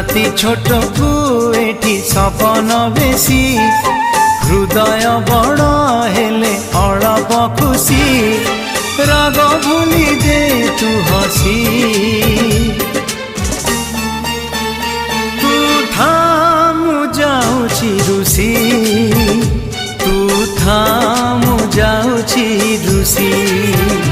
राति छोट को एठी सपन बेसी हृदय बड़ हेले अळप खुशी राग भूली दे तू हसी तू था मु जाऊची रुसी तू था मु जाऊची रुसी।